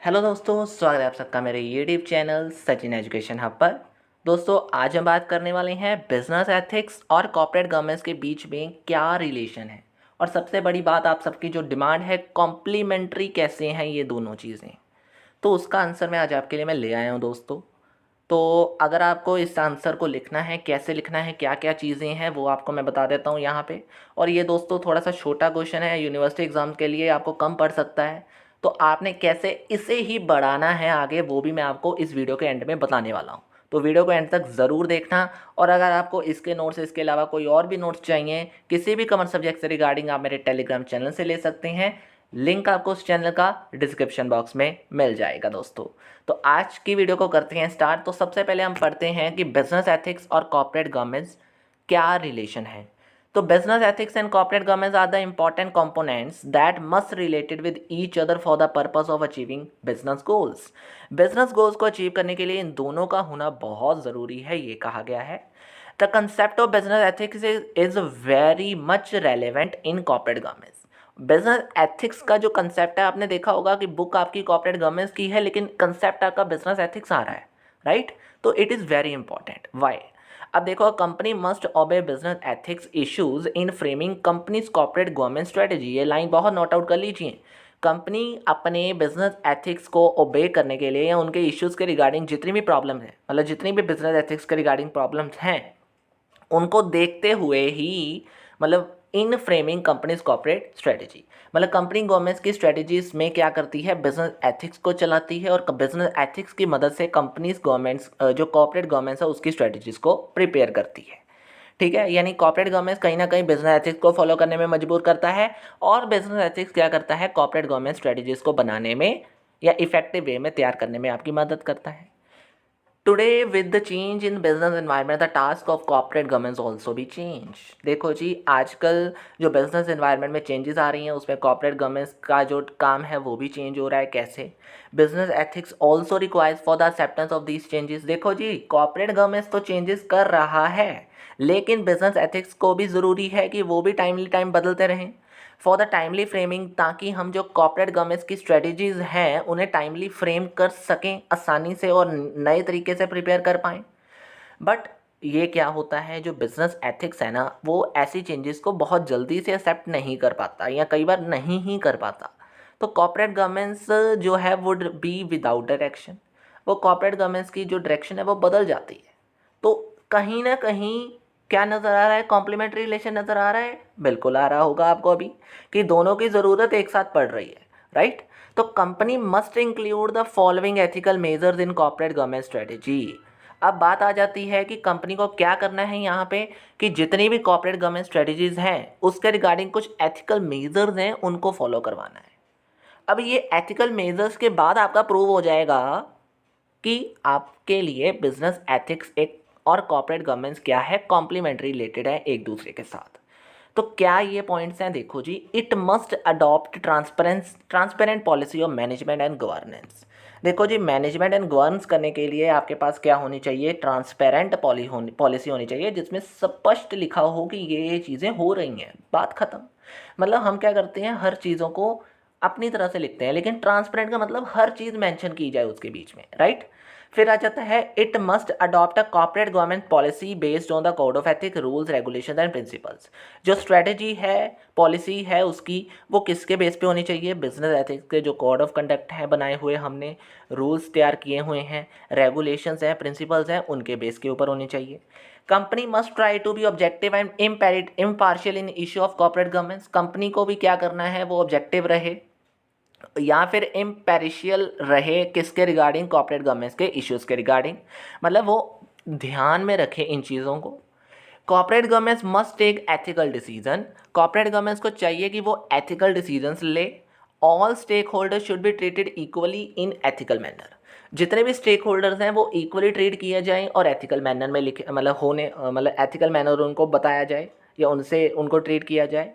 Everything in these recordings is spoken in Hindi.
हेलो दोस्तों, स्वागत है आप सबका मेरे YouTube channel Sachin education hub पर। दोस्तों, आज हम बात करने वाले हैं बिजनेस एथिक्स और कॉर्पोरेट गवर्नेंस के बीच में क्या रिलेशन है। और सबसे बड़ी बात, आप सबकी जो डिमांड है, कॉम्प्लीमेंट्री कैसे हैं ये दोनों चीज़ें। तो उसका आंसर मैं आज आपके लिए मैं ले आया हूँ दोस्तों। तो अगर आपको इस आंसर को लिखना है, कैसे लिखना है, क्या क्या चीज़ें हैं, वो आपको मैं बता देता हूँ यहाँ पे। और ये दोस्तों थोड़ा सा छोटा क्वेश्चन है, यूनिवर्सिटी एग्ज़ाम के लिए आपको कम पड़ सकता है। तो आपने कैसे इसे ही बढ़ाना है आगे, वो भी मैं आपको इस वीडियो के एंड में बताने वाला हूँ। तो वीडियो को एंड तक ज़रूर देखना। और अगर आपको इसके नोट्स, इसके अलावा कोई और भी नोट्स चाहिए किसी भी कॉमर्स सब्जेक्ट से रिगार्डिंग, आप मेरे टेलीग्राम चैनल से ले सकते हैं। लिंक आपको उस चैनल का डिस्क्रिप्शन बॉक्स में मिल जाएगा दोस्तों। तो आज की वीडियो को करते हैं स्टार्ट। तो सबसे पहले हम पढ़ते हैं कि बिजनेस एथिक्स और कॉर्पोरेट गवर्नेंस क्या रिलेशन है। तो business ethics and corporate governance are the important components that must related with each other for the purpose of achieving business goals. Business goals को अचीव करने के लिए इन दोनों का होना बहुत ज़रूरी है, ये कहा गया है। The concept of business ethics is very much relevant in corporate governance. Business ethics का जो कंसेप्ट है, आपने देखा होगा कि बुक आपकी कॉर्पोरेट गवर्नेंस की है, लेकिन कंसेप्ट आपका बिजनेस एथिक्स आ रहा है, राइट। तो it is very important. Why? अब देखो, company must obey business ethics issues in framing companies corporate government strategy. ये लाइन बहुत नोट आउट कर लीजिए। कंपनी अपने बिजनेस एथिक्स को ओबे करने के लिए या उनके इश्यूज के रिगार्डिंग जितनी भी प्रॉब्लम है, मतलब जितनी भी बिजनेस एथिक्स के रिगार्डिंग प्रॉब्लम्स हैं, उनको देखते हुए ही, मतलब इन फ्रेमिंग कंपनीज कॉर्पोरेट स्ट्रेटेजी, मतलब कंपनी गवर्नमेंट्स की स्ट्रेटेजीज में क्या करती है, बिजनेस एथिक्स को चलाती है। और बिजनेस एथिक्स की मदद से कंपनीज गवर्नमेंट्स, जो कॉर्पोरेट गवर्नमेंट्स है, उसकी स्ट्रेटेजीज को प्रिपेयर करती है। ठीक है, यानी कॉर्पोरेट गवर्नमेंट्स कहीं ना कहीं बिजनेस एथिक्स को फॉलो करने में मजबूर करता है, और बिजनेस एथिक्स क्या करता है, कॉर्पोरेट गवर्नमेंट स्ट्रेटेजीज को बनाने में या इफेक्टिव वे में तैयार करने में आपकी मदद करता है। Today with the change in business environment the task of corporate governance also भी चेंज। देखो जी, आजकल जो बिजनेस एनवायरनमेंट में चेंजेस आ रही हैं, उसमें कॉर्पोरेट गवर्नेंस का जो काम है वो भी चेंज हो रहा है। कैसे? Business ethics also requires for the acceptance of these changes. देखो जी, कॉर्पोरेट गवर्नेंस तो चेंजेस कर रहा है, लेकिन बिजनेस एथिक्स को भी ज़रूरी है कि वो भी टाइम बदलते रहें फॉर द टाइमली फ्रेमिंग, ताकि हम जो कॉर्पोरेट गवर्नेंस की स्ट्रेटजीज़ हैं उन्हें टाइमली फ्रेम कर सकें आसानी से और नए तरीके से प्रिपेयर कर पाएँ। बट ये क्या होता है, जो बिजनेस एथिक्स है ना, वो ऐसी चेंजेस को बहुत जल्दी से एक्सेप्ट नहीं कर पाता या कई बार नहीं ही कर पाता। तो कॉर्पोरेट गवर्नेंस जो है वुड बी विदाउट डायरेक्शन। वो कॉर्पोरेट गवर्नेंस की जो डायरेक्शन है वो बदल जाती है। तो कहीं ना कहीं क्या नज़र आ रहा है, कॉम्प्लीमेंट्री रिलेशन नज़र आ रहा है। बिल्कुल आ रहा होगा आपको अभी कि दोनों की ज़रूरत एक साथ पड़ रही है, राइट। तो company must include the following ethical measures in corporate governance strategy. अब बात आ जाती है कि कंपनी को क्या करना है यहाँ पे, कि जितनी भी कॉर्पोरेट गवर्नेंस स्ट्रेटेजीज हैं उसके रिगार्डिंग कुछ एथिकल मेजर्स हैं, उनको फॉलो करवाना है। अब ये एथिकल मेजर्स के बाद आपका प्रूव हो जाएगा कि आपके लिए बिजनेस एथिक्स एक और कॉर्पोरेट गवर्नेंस क्या है, कॉम्प्लीमेंट्री रिलेटेड है एक दूसरे के साथ। तो क्या ये पॉइंट्स हैं? देखो जी, it must adopt transparent policy of management and governance. देखो जी, मैनेजमेंट एंड गवर्नेंस करने के लिए आपके पास क्या होनी चाहिए, ट्रांसपेरेंट पॉलिसी होनी चाहिए, जिसमें स्पष्ट लिखा हो कि ये चीज़ें हो रही हैं, बात खत्म। मतलब हम क्या करते हैं, हर चीज़ों को अपनी तरह से लिखते हैं, लेकिन ट्रांसपेरेंट का मतलब हर चीज़ मेंशन की जाए उसके बीच में, राइट। फिर आ जाता है, it must adopt a corporate government policy based on the code of ethic rules regulation and principles. जो स्ट्रेटेजी है, पॉलिसी है उसकी, वो किसके बेस पे होनी चाहिए, बिजनेस एथिक्स के जो कोड ऑफ कंडक्ट हैं बनाए हुए, हमने रूल्स तैयार किए हुए हैं, रेगुलेशंस हैं, प्रिंसिपल्स हैं, उनके बेस के ऊपर होनी चाहिए। Company must try to be objective and impartial in issue of corporate governance. Company को भी क्या करना है, वो ऑब्जेक्टिव रहे या फिर इम्पेरिशियल रहे, किसके रिगार्डिंग, कॉर्पोरेट गवर्नेंस के इश्यूज़ के रिगार्डिंग, मतलब वो ध्यान में रखे इन चीज़ों को। Corporate governance must take ethical decision. Corporate governance को चाहिए कि वो एथिकल डिसीजंस ले। All stakeholders should be treated equally in ethical manner. जितने भी स्टेक होल्डर्स हैं वो इक्वली ट्रीट किए जाएं और एथिकल मैनर में लिखे, मतलब एथिकल मैनर उनको बताया जाए या उनसे उनको ट्रीट किया जाए।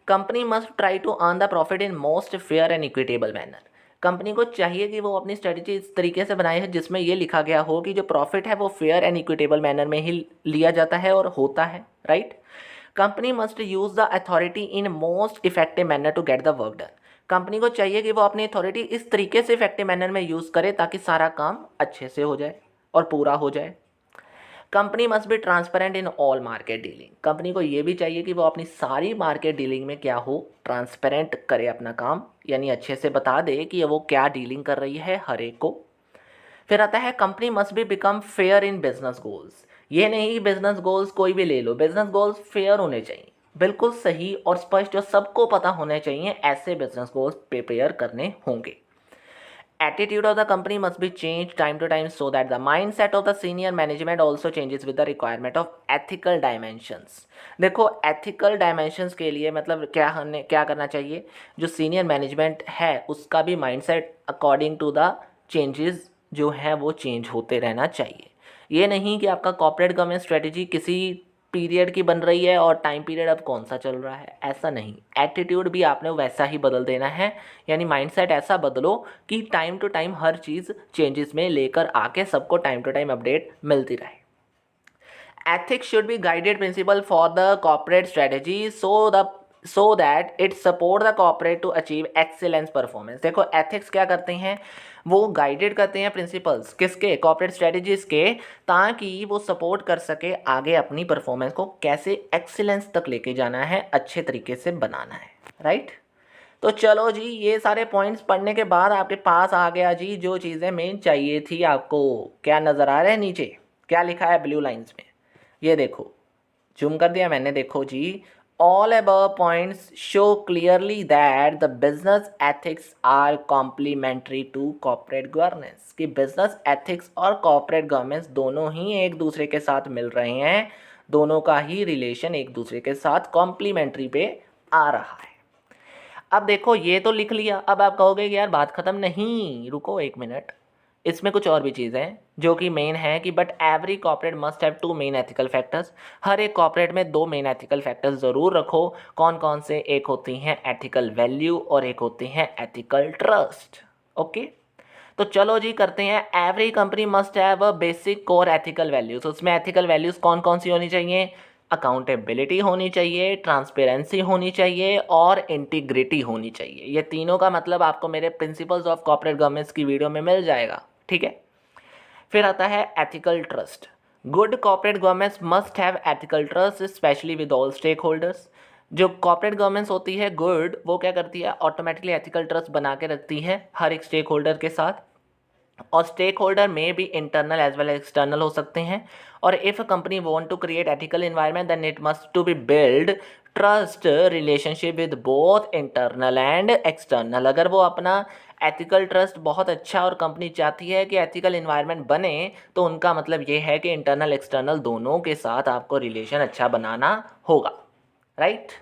Company must try to earn the profit in most fair and equitable manner. Company को चाहिए कि वो अपनी स्ट्रेटजी इस तरीके से बनाए है जिसमें ये लिखा गया हो कि जो प्रॉफिट है वो फेयर एंड इक्विटेबल मैनर में ही लिया जाता है और होता है, right. Company must use the authority in most effective manner to get the work done. Company को चाहिए कि वो अपनी अथॉरिटी इस तरीके से इफेक्टिव मैनर में यूज़ करे ताकि सारा काम अच्छे से हो जाए और पूरा हो जाए। Company must be transparent in all market dealing, company को ये भी चाहिए कि वो अपनी सारी मार्केट डीलिंग में क्या हो, ट्रांसपेरेंट करे अपना काम, यानी अच्छे से बता दे कि वो क्या डीलिंग कर रही है हर एक को। फिर आता है company must be become fair in business goals. ये नहीं बिजनेस गोल्स कोई भी ले लो, बिजनेस गोल्स फेयर होने चाहिए, बिल्कुल सही और स्पष्ट जो सबको पता होने चाहिए, ऐसे बिजनेस गोल्स प्रिपेयर करने होंगे। Attitude of the company must be changed time to time so that the mindset of the senior management also changes with the requirement of ethical dimensions। देखो ethical dimensions के लिए मतलब क्या करना चाहिए, जो सीनियर मैनेजमेंट है उसका भी mindset according to the changes जो है वो चेंज होते रहना चाहिए। ये नहीं कि आपका कॉर्पोरेट गवर्नेंस स्ट्रेटजी किसी पीरियड की बन रही है और टाइम पीरियड अब कौन सा चल रहा है, ऐसा नहीं। एटीट्यूड भी आपने वैसा ही बदल देना है, यानी माइंडसेट ऐसा बदलो कि टाइम टू टाइम हर चीज़ चेंजेस में लेकर आके सबको टाइम टू टाइम अपडेट मिलती रहे। Ethics should be guided principle for the corporate strategy so that it support the corporate to achieve excellence performance। देखो एथिक्स क्या करते हैं, वो गाइडेड करते हैं प्रिंसिपल्स किसके, कॉर्पोरेट स्ट्रेटजीज के, ताकि वो सपोर्ट कर सके आगे अपनी परफॉर्मेंस को कैसे एक्सीलेंस तक लेके जाना है, अच्छे तरीके से बनाना है, राइट। तो चलो जी, ये सारे पॉइंट्स पढ़ने के बाद आपके पास आ गया जी जो चीज़ें मेन चाहिए थी आपको। क्या नज़र आ रहा है नीचे क्या लिखा है ब्लू लाइंस में, ये देखो जूम कर दिया मैंने, देखो जी, all above points show clearly that the business ethics are complementary to corporate governance, कि बिजनेस एथिक्स और कॉर्पोरेट गवर्नेंस दोनों ही एक दूसरे के साथ मिल रहे हैं, दोनों का ही रिलेशन एक दूसरे के साथ कॉम्प्लीमेंट्री पे आ रहा है। अब देखो ये तो लिख लिया, अब आप कहोगे कि यार बात ख़त्म नहीं, रुको एक मिनट, इसमें कुछ और भी चीज़ें हैं जो कि मेन है कि but every corporate must have 2 main ethical factors. हर एक कॉर्पोरेट में 2 मेन एथिकल फैक्टर्स ज़रूर रखो। कौन कौन से, एक होती हैं एथिकल वैल्यू और एक होती हैं एथिकल ट्रस्ट। ओके, तो चलो जी करते हैं। Every company must have a basic core ethical values. उसमें एथिकल वैल्यूज़ कौन कौन सी होनी चाहिए, अकाउंटेबिलिटी होनी चाहिए, ट्रांसपेरेंसी होनी चाहिए और इंटीग्रिटी होनी चाहिए। ये तीनों का मतलब आपको मेरे प्रिंसिपल्स ऑफ कॉर्पोरेट गवर्नेंस की वीडियो में मिल जाएगा, ठीक है। फिर आता है ethical trust. Good corporate governance must have ethical trust specially with all stakeholders. जो कॉर्पोरेट गवर्नेंस होती है गुड, वो क्या करती है, ऑटोमेटिकली एथिकल ट्रस्ट बना के रखती है हर एक स्टेक होल्डर के साथ, और स्टेक होल्डर में भी इंटरनल एज वेल एक्सटर्नल हो सकते हैं। और if a company want to create ethical environment then it must to be build trust relationship with both internal and external. अगर वो अपना एथिकल ट्रस्ट बहुत अच्छा और कंपनी चाहती है कि एथिकल एनवायरनमेंट बने, तो उनका मतलब ये है कि इंटरनल एक्सटर्नल दोनों के साथ आपको रिलेशन अच्छा बनाना होगा, राइट।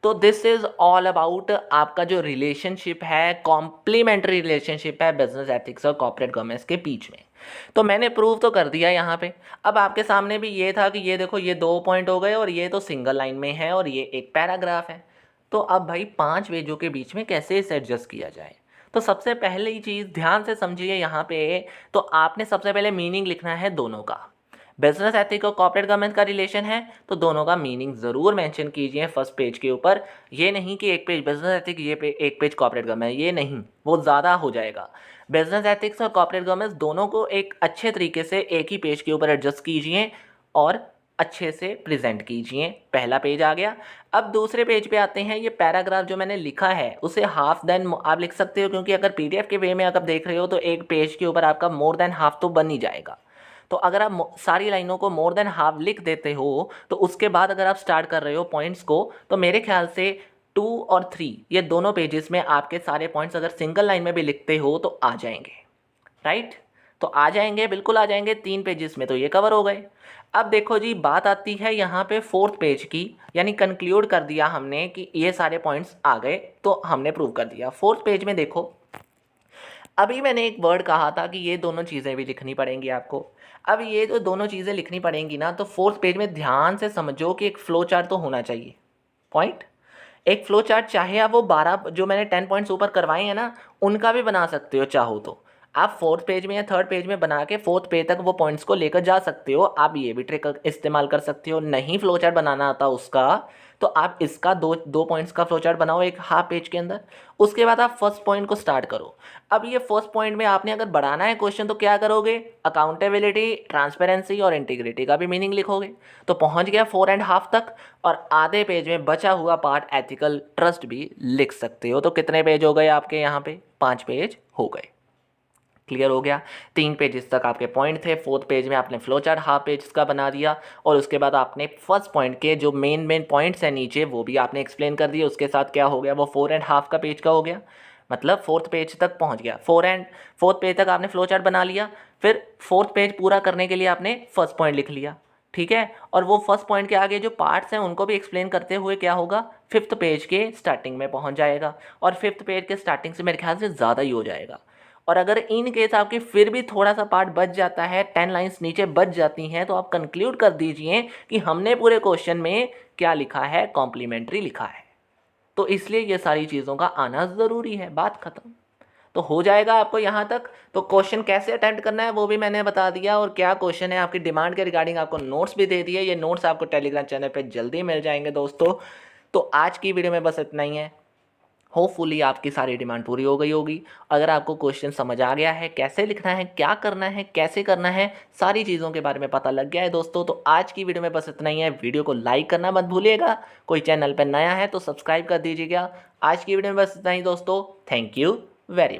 तो दिस इज़ ऑल अबाउट आपका जो रिलेशनशिप है, कॉम्प्लीमेंट्री रिलेशनशिप है बिजनेस एथिक्स और कॉर्पोरेट गवर्नेंस के बीच में। तो मैंने प्रूव तो कर दिया यहाँ पे। अब आपके सामने भी ये था कि ये देखो ये 2 पॉइंट हो गए और ये तो सिंगल लाइन में है और ये एक पैराग्राफ है। तो अब भाई 5 पेजों के बीच में कैसे इसे एडजस्ट किया जाए। तो सबसे पहली चीज़ ध्यान से समझिए यहाँ पे, तो आपने सबसे पहले मीनिंग लिखना है दोनों का। बिजनेस एथिक और कॉर्पोरेट गवर्नेंस का रिलेशन है तो दोनों का मीनिंग ज़रूर मेंशन कीजिए फर्स्ट पेज के ऊपर। ये नहीं कि एक पेज बिजनेस एथिक एक पेज कॉर्पोरेट गवर्नेंस, ये नहीं, वो ज़्यादा हो जाएगा। बिजनेस एथिक्स और कॉर्पोरेट गवर्नेंस दोनों को एक अच्छे तरीके से एक ही पेज के ऊपर एडजस्ट कीजिए और अच्छे से प्रेजेंट कीजिए। पहला पेज आ गया। अब दूसरे पेज पे आते हैं। ये पैराग्राफ जो मैंने लिखा है उसे हाफ देन आप लिख सकते हो, क्योंकि अगर पीडीएफ के वे में अगर देख रहे हो तो एक पेज के ऊपर आपका मोर देन हाफ तो बन ही जाएगा। तो अगर आप सारी लाइनों को मोर देन हाफ लिख देते हो तो उसके बाद अगर आप स्टार्ट कर रहे हो पॉइंट्स को, तो मेरे ख्याल से 2 और 3 ये दोनों पेजेस में आपके सारे पॉइंट्स अगर सिंगल लाइन में भी लिखते हो तो आ जाएंगे, राइट। तो आ जाएंगे, बिल्कुल आ जाएंगे। 3 पेजेस में तो ये कवर हो गए। अब देखो जी, बात आती है यहाँ पे 4th पेज की, यानी कंक्लूड कर दिया हमने कि ये सारे पॉइंट्स आ गए तो हमने प्रूव कर दिया। 4th पेज में देखो, अभी मैंने एक वर्ड कहा था कि ये दोनों चीज़ें भी लिखनी पड़ेंगी आपको। अब ये जो दोनों चीज़ें लिखनी पड़ेंगी ना, तो 4th पेज में ध्यान से समझो कि एक फ्लो चार्ट तो होना चाहिए। पॉइंट, एक फ्लो चार्ट चाहे आप वो 12 जो मैंने 10 पॉइंट्स ऊपर करवाए हैं ना, उनका भी बना सकते हो चाहो तो। आप फोर्थ पेज में या थर्ड पेज में बना के फोर्थ पेज तक वो पॉइंट्स को लेकर जा सकते हो। आप ये भी ट्रिक इस्तेमाल कर सकते हो। नहीं फ्लो चार्ट बनाना आता उसका, तो आप इसका दो दो पॉइंट्स का फ्लो चार्ट बनाओ एक हाफ पेज के अंदर। उसके बाद आप फर्स्ट पॉइंट को स्टार्ट करो। अब ये फर्स्ट पॉइंट में आपने अगर बढ़ाना है क्वेश्चन तो क्या करोगे, अकाउंटेबिलिटी, ट्रांसपेरेंसी और इंटीग्रिटी का भी मीनिंग लिखोगे। तो पहुंच गया 4.5 तक, और आधे पेज में बचा हुआ पार्ट एथिकल ट्रस्ट भी लिख सकते हो। तो कितने पेज हो गए आपके यहाँ पे, 5 पेज हो गए। क्लियर हो गया। 3 पेजेस तक आपके पॉइंट थे, फोर्थ पेज में आपने फ्लो चार्ट हाफ पेज का बना दिया, और उसके बाद आपने फर्स्ट पॉइंट के जो मेन पॉइंट्स हैं नीचे वो भी आपने एक्सप्लेन कर दिए। उसके साथ क्या हो गया, वो 4.5 का पेज का हो गया, मतलब फोर्थ पेज तक पहुंच गया। फोर्थ पेज तक आपने फ्लो चार्ट बना लिया। फिर फोर्थ पेज पूरा करने के लिए आपने फर्स्ट पॉइंट लिख लिया, ठीक है। और वो फर्स्ट पॉइंट के आगे जो पार्ट्स हैं उनको भी एक्सप्लेन करते हुए क्या होगा, फिफ्थ पेज के स्टार्टिंग में पहुंच जाएगा। और फिफ्थ पेज के स्टार्टिंग से मेरे ख्याल से ज़्यादा ही हो जाएगा। और अगर इन केस आपके फिर भी थोड़ा सा पार्ट बच जाता है, 10 लाइंस नीचे बच जाती हैं, तो आप कंक्लूड कर दीजिए कि हमने पूरे क्वेश्चन में क्या लिखा है, कॉम्प्लीमेंट्री लिखा है। तो इसलिए ये सारी चीज़ों का आना ज़रूरी है, बात खत्म। तो हो जाएगा आपको यहाँ तक। तो क्वेश्चन कैसे अटेम्प्ट करना है वो भी मैंने बता दिया, और क्या क्वेश्चन है आपकी डिमांड के रिगार्डिंग आपको नोट्स भी दे दिए। ये नोट्स आपको टेलीग्राम चैनल पे जल्दी मिल जाएंगे दोस्तों। तो आज की वीडियो में बस इतना ही है। होपफुली आपकी सारी डिमांड पूरी हो गई होगी। अगर आपको क्वेश्चन समझ आ गया है, कैसे लिखना है, क्या करना है, कैसे करना है, सारी चीज़ों के बारे में पता लग गया है दोस्तों, तो आज की वीडियो में बस इतना ही है। वीडियो को लाइक करना मत भूलिएगा। कोई चैनल पर नया है तो सब्सक्राइब कर दीजिएगा। आज की वीडियो में बस इतना ही दोस्तों। Thank you very much.